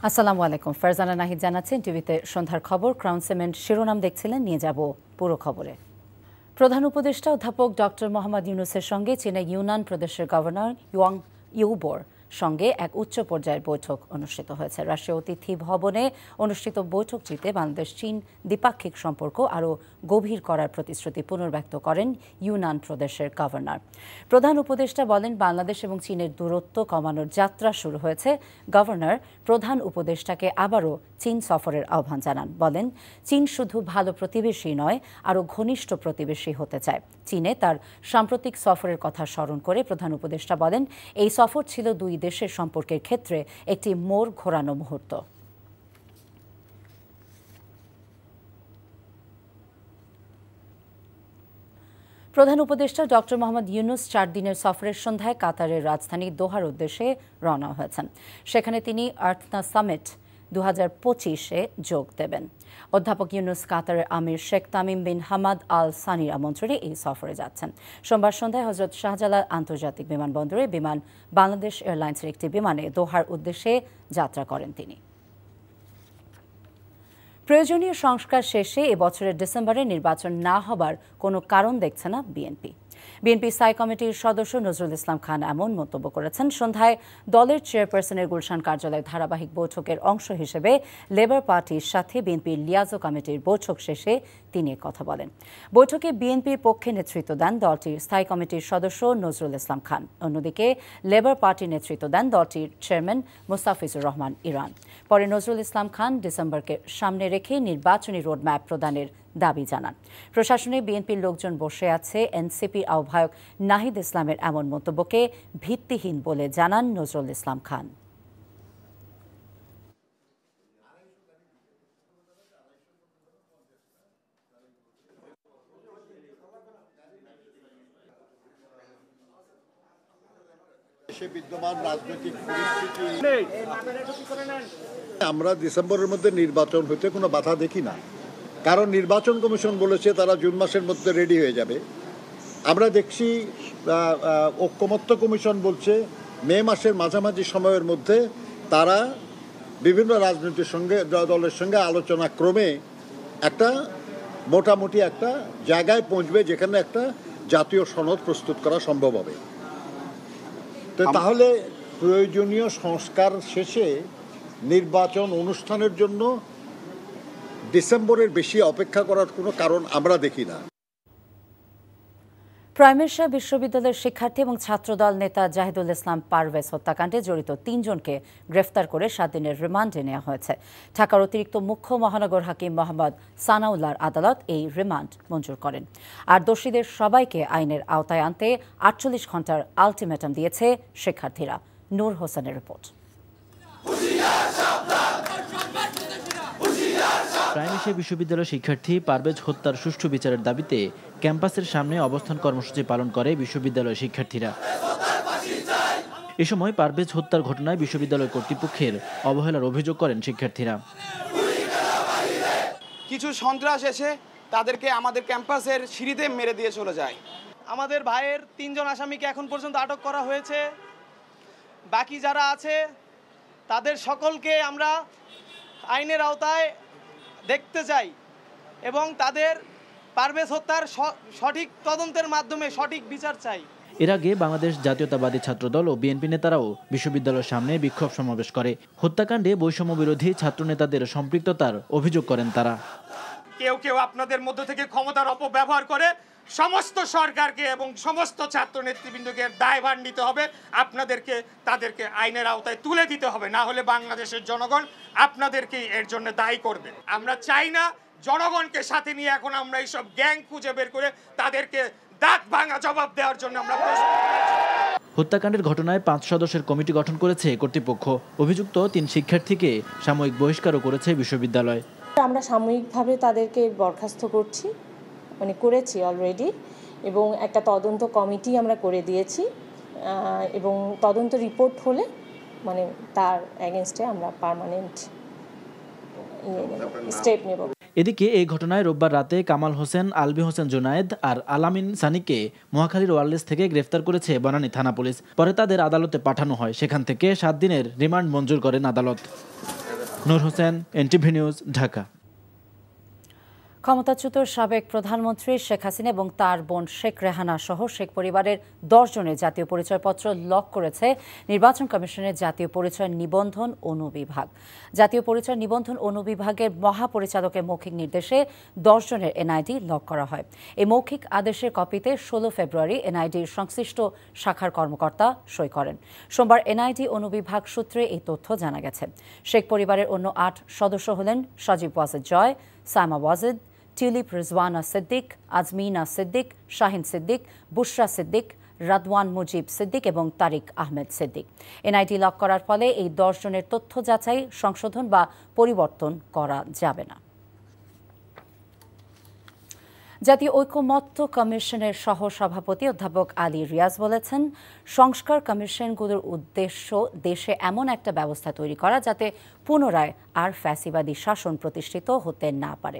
আসসালামু আলাইকুম। ফারজানা নাহিদ জানাচ্ছেন টিভিতে সন্ধ্যার খবর। ক্রাউন সিমেন্ট শিরোনাম দেখছিলেন, নিয়ে যাব পুরো খবরে। প্রধান উপদেষ্টা অধ্যাপক ডক্টর মোহাম্মদ ইউনূসের সঙ্গে চীনের ইউনান প্রদেশের গভর্নর ইয়াং ইউবোর সঙ্গে এক উচ্চ পর্যায়ের বৈঠক অনুষ্ঠিত হয়েছে। রাষ্ট্রীয় অতিথি ভবনে অনুষ্ঠিত বৈঠকটিতে বাংলাদেশ চীন দ্বিপাক্ষিক সম্পর্ক আরও গভীর করার প্রতিশ্রুতি পুনর্ব্যক্ত করেন ইউনান প্রদেশের গভর্নর। প্রধান উপদেষ্টা বলেন, বাংলাদেশ এবং চীনের দূরত্ব কমানোর যাত্রা শুরু হয়েছে। গভর্নর প্রধান উপদেষ্টাকে আবারও চীন সফরের আহ্বান জানান। বলেন, চীন শুধু ভালো প্রতিবেশী নয়, আরও ঘনিষ্ঠ প্রতিবেশী হতে চায়। চীনে তার সাম্প্রতিক সফরের কথা স্মরণ করে প্রধান উপদেষ্টা বলেন, এই সফর ছিল দুই দেশের সম্পর্কের ক্ষেত্রে একটি মোড় ঘোরানো মুহূর্ত। প্রধান উপদেষ্টা ডক্টর মোহাম্মদ ইউনূস 4 দিনের সফরের সন্ধ্যায় কাতারের রাজধানী দোহার উদ্দেশ্যে রওনা হয়েছেন। সেখানে তিনি আর্থনা সামিট 2025-এ যোগ দেবেন। অধ্যাপক ইউনূস কাতারের আমির Sheikh Tamim bin Hamad Al সানির আমন্ত্রণে এই সফরে যাচ্ছেন। সোমবার সন্ধ্যায় হজরত শাহজালাল আন্তর্জাতিক বিমানবন্দরে বিমান বাংলাদেশ এয়ারলাইন্সের একটি বিমানে দোহার উদ্দেশ্যে যাত্রা করেন তিনি। প্রয়োজনীয় সংস্কার শেষে এবছরের ডিসেম্বরে নির্বাচন না হবার কোনো কারণ দেখছে না বিএনপি। বিএনপি স্থায়ী কমিটির সদস্য নজরুল ইসলাম খান এমন মন্তব্য করেছেন। সন্ধ্যায় দলের চেয়ারপারসনের গুলশান কার্যালয়ে ধারাবাহিক বৈঠকের অংশ হিসেবে লেবার পার্টির সাথে বিএনপির লিয়াজো কমিটির বৈঠক শেষে তিনি কথা বলেন। বৈঠকে বিএনপির পক্ষে নেতৃত্ব দেন দলটির স্থায়ী কমিটির সদস্য নজরুল ইসলাম খান। অন্যদিকে লেবার পার্টির নেতৃত্ব দেন দলটির চেয়ারম্যান মুস্তাফিজুর রহমান ইরান। পরে নজরুল ইসলাম খান ডিসেম্বরকে সামনে রেখে নির্বাচনী রোডম্যাপ প্রদানের দাবি জানান। প্রশাসনে বিএনপির লোকজন বসে আছে। এনসিপির আহ্বায়ক নাহিদ ইসলামের এমন মন্তব্যকে ভিত্তিহীন বলে জানান নজরুল ইসলাম খান। বিদ্যমান রাজনৈতিক পরিস্থিতি আমরা ডিসেম্বরের মধ্যে নির্বাচন হতে কোনো বাধা দেখি না, কারণ নির্বাচন কমিশন বলেছে তারা জুন মাসের মধ্যে রেডি হয়ে যাবে। আমরা দেখছি ঐকমত্য কমিশন বলছে মে মাসের মাঝামাঝি সময়ের মধ্যে তারা বিভিন্ন রাজনৈতিক দলের সঙ্গে আলোচনা ক্রমে একটা মোটামুটি একটা জায়গায় পৌঁছবে যেখানে একটা জাতীয় সনদ প্রস্তুত করা সম্ভব হবে। তো তাহলে প্রয়োজনীয় সংস্কার শেষে নির্বাচন অনুষ্ঠানের জন্য ডিসেম্বরের বেশি অপেক্ষা করার কোনো কারণ আমরা দেখি না। প্রাইমেরশা বিশ্ববিদ্যালয়ের শিক্ষার্থী এবং ছাত্রদল নেতা জাহিদুল ইসলাম পারভেজ হত্যাকাণ্ডে জড়িত 3 জনকে গ্রেফতার করে 7 দিনের রিমান্ডে নেওয়া হয়েছে। ঢাকার অতিরিক্ত মুখ্য মহানগর হাকিম মোহাম্মদ সানাউল্লাহর আদালত এই রিমান্ড মঞ্জুর করেন। আর দোষীদের সবাইকে আইনের আওতায় আনতে 48 ঘণ্টার আলটিমেটাম দিয়েছে শিক্ষার্থীরা। নূর হোসেনের রিপোর্ট। প্রাইমেরশা বিশ্ববিদ্যালয়ের শিক্ষার্থী পারভেজ হত্যার সুষ্ঠু বিচারের দাবিতে ক্যাম্পাসের সামনে অবস্থান কর্মসূচি পালন করে বিশ্ববিদ্যালয়ের শিক্ষার্থীরা। এ সময় পারভেজ হত্যার ঘটনায় বিশ্ববিদ্যালয় কর্তৃপক্ষের অবহেলার অভিযোগ করেন শিক্ষার্থীরা। কিছু সন্ত্রাস এসে তাদেরকে আমাদের ক্যাম্পাসের সিঁড়িতে মেরে দিয়ে চলে যায়। আমাদের ভাইয়ের 3 জন আসামিকে এখন পর্যন্ত আটক করা হয়েছে। বাকি যারা আছে তাদের সকলকে আমরা আইনের আওতায় দেখতে চাই এবং তাদের পারভেজ হত্যার সঠিক তদন্তের মাধ্যমে সঠিক বিচার চাই। এর আগে বাংলাদেশ জাতীয়তাবাদী ছাত্রদল ও বিএনপি নেতারাও বিশ্ববিদ্যালয়ের সামনে বিক্ষোভ সমাবেশ করে। হত্যাকাণ্ডে বৈষম্য বিরোধী ছাত্র নেতাদের সম্পৃক্ততার অভিযোগ করেন তারা। কেউ কেউ আপনাদের মধ্য থেকে ক্ষমতার অপব্যবহার করে সমস্ত সরকারকে এবং সমস্ত ছাত্র নেতৃবৃন্দকে দায়ভার নিতে হবে। আপনাদেরকে তাদেরকে আইনের আওতায় তুলে দিতে হবে, না হলে বাংলাদেশের জনগণ আপনাদেরকেই এর জন্য দায়ী করবে। আমরা চাই না জনগণকে সাথে নিয়ে এখন আমরা এইসব গ্যাং খুঁজে বের করে তাদেরকে দাঁত ভাঙা জবাব দেওয়ার জন্য আমরা হত্যাকাণ্ডের ঘটনায় 5 সদস্যের কমিটি গঠন করেছে কর্তৃপক্ষ। অভিযুক্ত 3 শিক্ষার্থীকে সাময়িক বহিষ্কারও করেছে বিশ্ববিদ্যালয়। আমরা সাময়িকভাবে তাদেরকে বরখাস্ত করেছি অলরেডি, এবং একটা তদন্ত কমিটি আমরা করে দিয়েছি এবং তদন্ত রিপোর্ট হলে তার এগেইনস্টে আমরা পার্মানেন্ট স্টেপ নেব। এদিকে এই ঘটনায় রোববার রাতে কামাল হোসেন, আলবি হোসেন জুনায়েদ আর আলামিন সানিকে মহাখালীর ওয়ারলেস থেকে গ্রেফতার করেছে বনানী থানা পুলিশ। পরে তাদের আদালতে পাঠানো হয়। সেখান থেকে 7 দিনের রিমান্ড মঞ্জুর করেন আদালত। নূর হোসেন, এনটিভি নিউজ, ঢাকা। ক্ষমতাচ্যুত সাবেক প্রধানমন্ত্রী শেখ হাসিনা এবং তার বোন শেখ রেহানা সহ শেখ পরিবারের 10 জনের জাতীয় পরিচয়পত্র লক করেছে নির্বাচন কমিশনের জাতীয় পরিচয় নিবন্ধন অনুবিভাগ। জাতীয় পরিচয় নিবন্ধন অনুবিভাগের মহাপরিচালকের মৌখিক নির্দেশে 10 জনের এনআইডি লক করা হয়। এই মৌখিক আদেশের কপিতে 16 ফেব্রুয়ারি এনআইডির সংশ্লিষ্ট শাখার কর্মকর্তা সই করেন। সোমবার এনআইডি অনুবিভাগ সূত্রে এই তথ্য জানা গেছে। শেখ পরিবারের অন্য 8 সদস্য হলেন সজীব ওয়াজেদ জয়, সাইমা ওয়াজেদ, টিউলিপ রিজওয়ানা সিদ্দিক, আজমিনা সিদ্দিক, শাহিন সিদ্দিক, বুশরা সিদ্দিক, রাদওয়ান মুজিব সিদ্দিক এবং তারিক আহমেদ সিদ্দিক। এনআইডি লক করার ফলে এই 10 জনের তথ্য যাচাই, সংশোধন বা পরিবর্তন করা যাবে না। জাতীয় ঐকমত্য কমিশনের সহ সভাপতি অধ্যাপক আলী রিয়াজ বলেছেন, সংস্কার কমিশনগুলোর উদ্দেশ্য দেশে এমন একটা ব্যবস্থা তৈরি করা যাতে পুনরায় আর ফ্যাসিবাদী শাসন প্রতিষ্ঠিত হতে না পারে।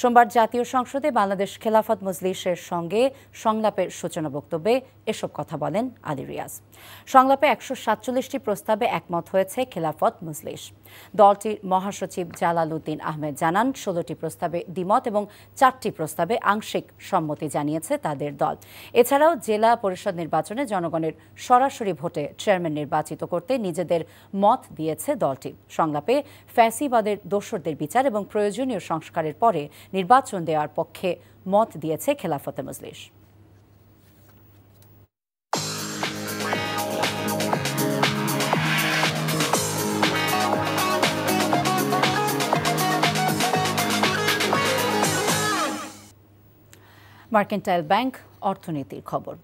সোমবার জাতীয় সংসদে বাংলাদেশ খেলাফত মজলিসের সঙ্গে সংলাপের সূচনা বক্তব্যে এসব কথা বলেন আলী রিয়াজ। সংলাপে 147টি প্রস্তাবে একমত হয়েছে খেলাফত মজলিস। দলটির মহাসচিব জালাল উদ্দিন আহমেদ জানান, 16টি প্রস্তাবে দ্বিমত এবং 4টি প্রস্তাবে আংশিক সম্মতি জানিয়েছে তাদের দল। এছাড়াও জেলা পরিষদ নির্বাচনে জনগণের সরাসরি ভোটে চেয়ারম্যান নির্বাচিত করতে নিজেদের মত দিয়েছে দলটি। সংলাপে ফ্যাসিবাদের দোসরদের বিচার এবং প্রয়োজনীয় সংস্কারের পরে নির্বাচন দেওয়ার পক্ষে মত দিয়েছে খেলাফতে মজলিস। মার্কেন্টাইল ব্যাংক অর্থনীতির খবর।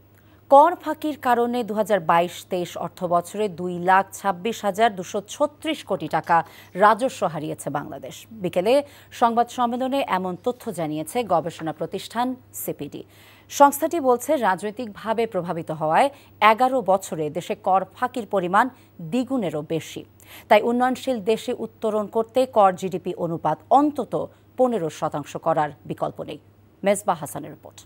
কর ফাঁকির কারণে 2022-23 অর্থ বছরে 2,26,236 কোটি টাকা রাজস্ব হারিয়েছে বাংলাদেশ। বিকেলে সংবাদ সম্মেলনে এমন তথ্য জানিয়েছে গবেষণা প্রতিষ্ঠান সিপিডি। সংস্থাটি বলছে, রাজনৈতিকভাবে প্রভাবিত হওয়ায় 11 বছরে দেশে কর ফাঁকির পরিমাণ দ্বিগুণেরও বেশি। তাই উন্নয়নশীল দেশে উত্তরণ করতে কর জিডিপি অনুপাত অন্তত 15% করার বিকল্প নেই। মেজবা হাসানের রিপোর্ট।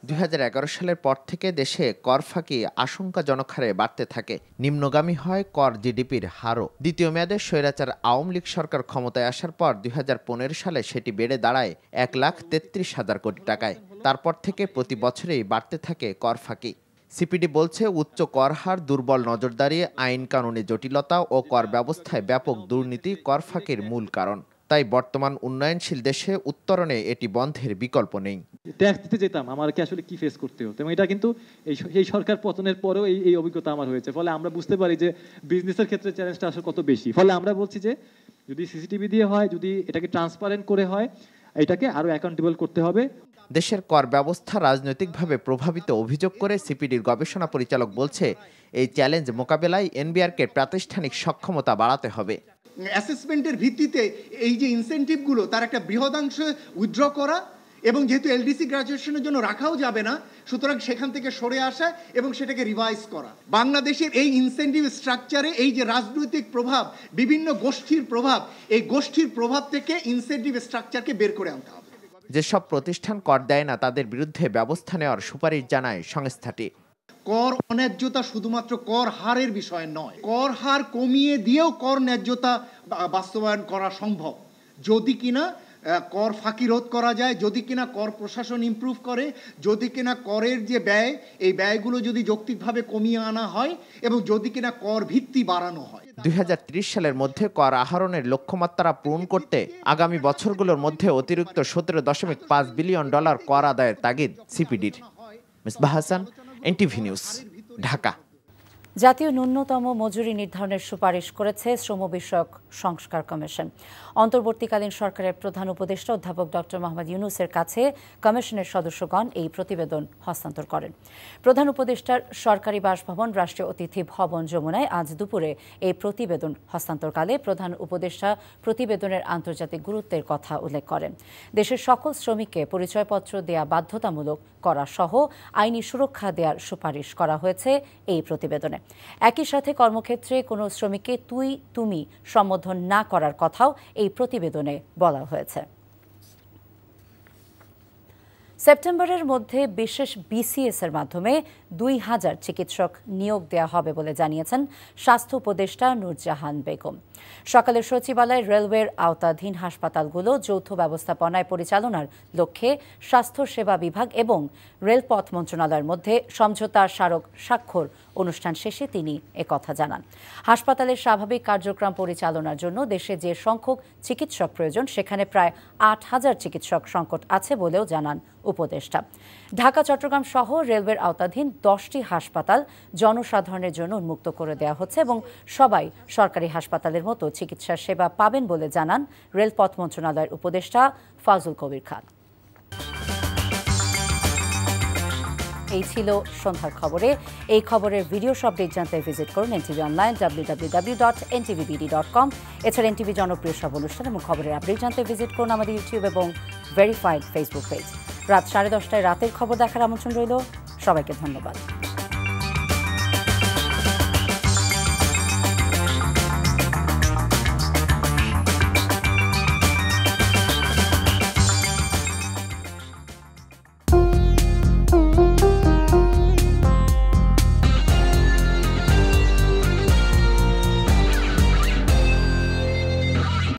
2011 সালের পর থেকে দেশে কর ফাঁকি আশঙ্কাজনক হারে বাড়তে থাকে। নিম্নগামী হয় কর জিডিপির হারও। দ্বিতীয় মেয়াদে স্বৈরাচার আওয়ামী লীগ সরকার ক্ষমতায় আসার পর 2015 সালে সেটি বেড়ে দাঁড়ায় 1,33,000 কোটি টাকায়। তারপর থেকে প্রতি বছরেই বাড়তে থাকে কর ফাঁকি। সিপিডি বলছে, উচ্চ কর হার, দুর্বল নজরদারি, আইন কানুনে জটিলতা ও কর ব্যবস্থায় ব্যাপক দুর্নীতি কর ফাঁকির মূল কারণ। তাই বর্তমান উন্নয়নশীল দেশে উত্তরণে এটি বন্ধের বিকল্প নেই। ট্যাক্স দিতে যেতাম, আমাকে আসলে কি ফেস করতে হতো, এবং এটা কিন্তু এই সরকার পতনের পরেও এই অভিজ্ঞতা আমার হয়েছে। ফলে আমরা বুঝতে পারি যে বিজনেসের ক্ষেত্রে চ্যালেঞ্জটা আসলে কত বেশি। ফলে আমরা বলছি যে যদি সিসিটিভি দিয়ে হয়, যদি এটাকে ট্রান্সপারেন্ট করে হয়, এটাকে আরো অ্যাকাউন্টেবল করতে হবে। দেশের কর ব্যবস্থা রাজনৈতিকভাবে প্রভাবিত অভিযোগ করে সিপিডির গবেষণা পরিচালক বলছে, এই চ্যালেঞ্জ মোকাবেলায় এনবিআরকে প্রাতিষ্ঠানিক সক্ষমতা বাড়াতে হবে। অ্যাসেসমেন্টের ভিত্তিতে এই যে ইনসেনটিভগুলো তার একটা বৃহদাংশ উইথড্র করা, এবং যেহেতু এলডিসি গ্র্যাজুয়েশনের জন্য রাখাও যাবে না, সুতরাং সেখান থেকে সরে আসা এবং সেটাকে রিভাইজ করা। বাংলাদেশের এই ইনসেনটিভ স্ট্রাকচারে এই যে রাজনৈতিক প্রভাব, বিভিন্ন গোষ্ঠীর প্রভাব, এই গোষ্ঠীর প্রভাব থেকে ইনসেনটিভ স্ট্রাকচারকে বের করে আনতে হবে। যেসব প্রতিষ্ঠান কর দেয় না তাদের বিরুদ্ধে ব্যবস্থা নেওয়ার সুপারিশ জানায় সংস্থাটি। কর অন্যায্যতা শুধুমাত্র কর হারের বিষয় নয়, কর হার কমিয়ে দিয়েও কর ন্যায্যতা বাস্তবায়ন করা সম্ভব যদি কিনা কর ফাঁকি রোধ করা যায়, যদি কিনা কর প্রশাসন ইমপ্রুভ করে, যদি কিনা করের যে ব্যয়, এই ব্যয়গুলো যদি যৌক্তিকভাবে কমিয়ে আনা হয় এবং যদি কিনা কর ভিত্তি বাড়ানো হয়। 2030 সালের মধ্যে কর আহরণের লক্ষ্যমাত্রা পূরণ করতে আগামী বছরগুলোর মধ্যে অতিরিক্ত $17.5 বিলিয়ন কর আদায়ের তাগিদ সিপিডির। Mezba Hasan, NTV news, Dhaka. জাতীয় ন্যূনতম মজুরি নির্ধারণের সুপারিশ করেছে শ্রম বিষয়ক সংস্কার কমিশন। অন্তর্বর্তীকালীন সরকারের প্রধান উপদেষ্টা অধ্যাপক ডক্টর মোহাম্মদ ইউনূসের কাছে কমিশনের সদস্যগণ এই প্রতিবেদন হস্তান্তর করেন। প্রধান উপদেষ্টার সরকারি বাসভবন রাষ্ট্রীয় অতিথি ভবন যমুনায় আজ দুপুরে এই প্রতিবেদন হস্তান্তরকালে প্রধান উপদেষ্টা প্রতিবেদনের আন্তর্জাতিক গুরুত্বের কথা উল্লেখ করেন। দেশের সকল শ্রমিককে পরিচয়পত্র দেয়া বাধ্যতামূলক করা সহ আইনি সুরক্ষা দেওয়ার সুপারিশ করা হয়েছে এই প্রতিবেদনে। একই সাথে কর্মক্ষেত্রে কোনো শ্রমিককে তুই তুমি সম্বোধন না করার কথাও এই প্রতিবেদনে বলা হয়েছে। সেপ্টেম্বরের মধ্যে বিশেষ বিসিএস এর মাধ্যমে 2000 চিকিৎসক নিয়োগ দেওয়া হবে বলে জানিয়েছেন স্বাস্থ্য উপদেষ্টা নূরজাহান বেগম। সকালে সচিবালয়ে রেলওয়ের আওতাধীন হাসপাতালগুলো যৌথ ব্যবস্থাপনায় পরিচালনার লক্ষ্যে স্বাস্থ্য সেবা বিভাগ এবং রেলপথ মন্ত্রণালয়ের মধ্যে সমঝোতা স্মারক স্বাক্ষর অনুষ্ঠান শেষে তিনি একথা জানান। হাসপাতালের স্বাভাবিক কার্যক্রম পরিচালনার জন্য দেশে যে সংখ্যক চিকিৎসক প্রয়োজন সেখানে প্রায় 8000 চিকিৎসক সংকট আছে বলেও জানান উপদেষ্টা। ঢাকা চট্টগ্রাম সহ রেলওয়ের আওতাধীন 10টি হাসপাতাল জনসাধারণের জন্য উন্মুক্ত করে দেওয়া হচ্ছে এবং সবাই সরকারি হাসপাতালের মতো চিকিৎসা সেবা পাবেন বলে জানান রেলপথ মন্ত্রণালয়ের উপদেষ্টা ফাজুল কবির খান। এই ছিল সন্ধ্যার খবরে। এই খবরের ভিডিও আপডেট জানতে ভিজিট করুন এনটিভি অনলাইন www.ntvbd.com। এছাড়া এনটিভি জনপ্রিয় সব অনুষ্ঠান এবং খবরের আপডেট জানতে ভিজিট করুন আমাদের ইউটিউব এবং ভেরিফাইড ফেসবুক পেজ। রাত 10:30টায় রাতের খবর দেখার আমন্ত্রণ রইল। সবাইকে ধন্যবাদ।